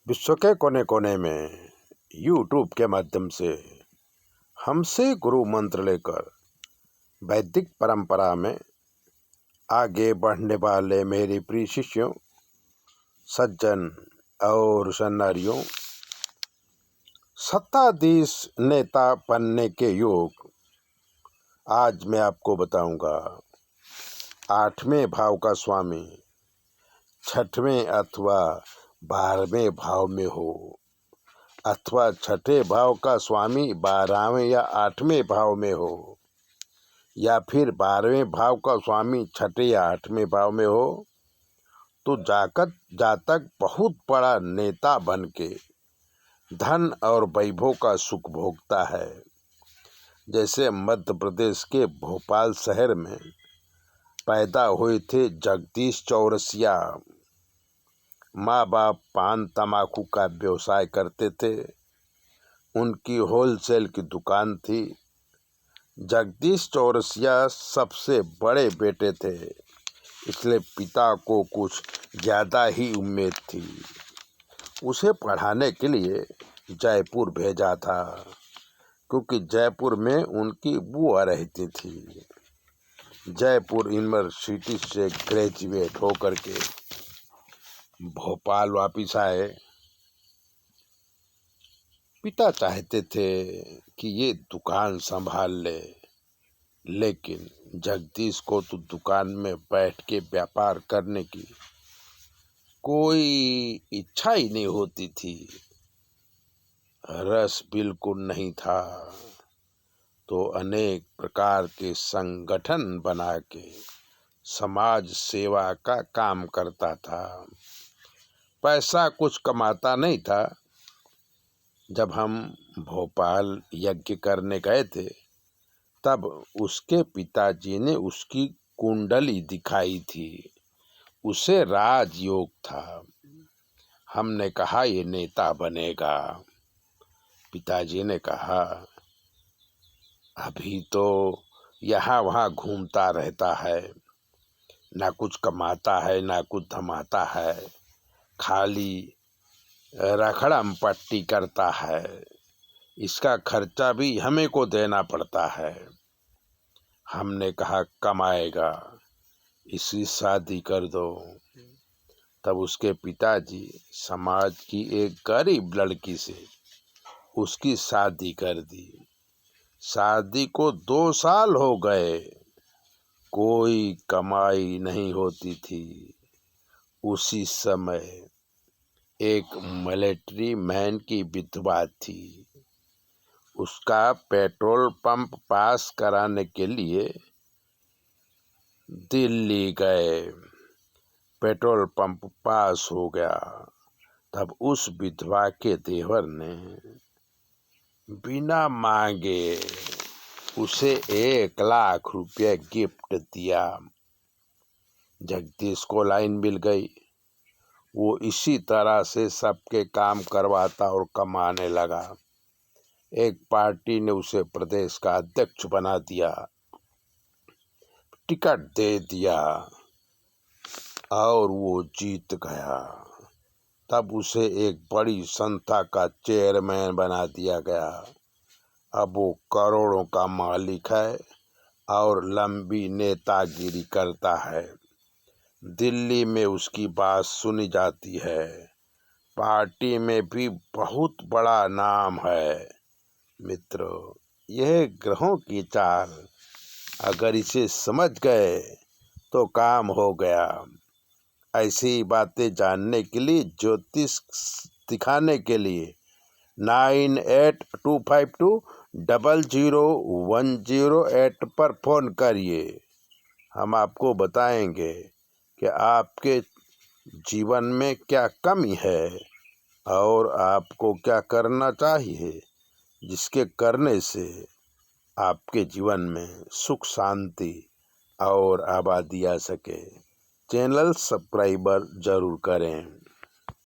विश्व के कोने कोने में यूट्यूब के माध्यम से हमसे गुरु मंत्र लेकर वैदिक परंपरा में आगे बढ़ने वाले मेरे प्रिय शिष्यों, सज्जन और सन्नारियों, सत्ताधीश नेता बनने के योग आज मैं आपको बताऊंगा। 8वें भाव का स्वामी 6वें अथवा 12वें भाव में हो, अथवा 6ठे भाव का स्वामी 12वें या 8वें भाव में हो, या फिर 12वें भाव का स्वामी 6ठे या 8वें भाव में हो, तो जातक बहुत बड़ा नेता बन के धन और वैभव का सुख भोगता है। जैसे मध्य प्रदेश के भोपाल शहर में पैदा हुए थे जगदीश चौरसिया। माँ बाप पान तम्बाकू का व्यवसाय करते थे, उनकी होलसेल की दुकान थी। जगदीश चौरसिया सबसे बड़े बेटे थे, इसलिए पिता को कुछ ज़्यादा ही उम्मीद थी। उसे पढ़ाने के लिए जयपुर भेजा था, क्योंकि जयपुर में उनकी बुआ रहती थी। जयपुर यूनिवर्सिटी से ग्रेजुएट होकर के भोपाल वापिस आए। पिता चाहते थे कि ये दुकान संभाल ले, लेकिन जगदीश को तो दुकान में बैठ के व्यापार करने की कोई इच्छा ही नहीं होती थी, रस बिल्कुल नहीं था। तो अनेक प्रकार के संगठन बना के समाज सेवा का काम करता था। पैसा कुछ कमाता नहीं था। जब हम भोपाल यज्ञ करने गए थे, तब उसके पिताजी ने उसकी कुंडली दिखाई थी, उसे राजयोग था। हमने कहा ये नेता बनेगा। पिताजी ने कहा अभी तो यहाँ वहाँ घूमता रहता है, ना कुछ कमाता है ना कुछ धमाता है, खाली रखड़म पट्टी करता है, इसका खर्चा भी हमें को देना पड़ता है। हमने कहा कमाएगा, इसकी शादी कर दो। तब उसके पिताजी समाज की एक गरीब लड़की से उसकी शादी कर दी। शादी को 2 साल हो गए, कोई कमाई नहीं होती थी। उसी समय एक मिलिट्री मैन की विधवा थी, उसका पेट्रोल पंप पास कराने के लिए दिल्ली गए। पेट्रोल पंप पास हो गया, तब उस विधवा के देवर ने बिना मांगे उसे 1 लाख रुपये गिफ्ट दिया। जगदीश को लाइन मिल गई। वो इसी तरह से सबके काम करवाता और कमाने लगा। एक पार्टी ने उसे प्रदेश का अध्यक्ष बना दिया, टिकट दे दिया और वो जीत गया। तब उसे एक बड़ी संस्था का चेयरमैन बना दिया गया। अब वो करोड़ों का मालिक है और लंबी नेतागिरी करता है। दिल्ली में उसकी बात सुनी जाती है, पार्टी में भी बहुत बड़ा नाम है। मित्रों, यह ग्रहों की चाल, अगर इसे समझ गए तो काम हो गया। ऐसी बातें जानने के लिए, ज्योतिष दिखाने के लिए 9825200108 पर फ़ोन करिए। हम आपको बताएंगे कि आपके जीवन में क्या कमी है और आपको क्या करना चाहिए, जिसके करने से आपके जीवन में सुख शांति और आबादी आ सके। चैनल सब्सक्राइबर जरूर करें।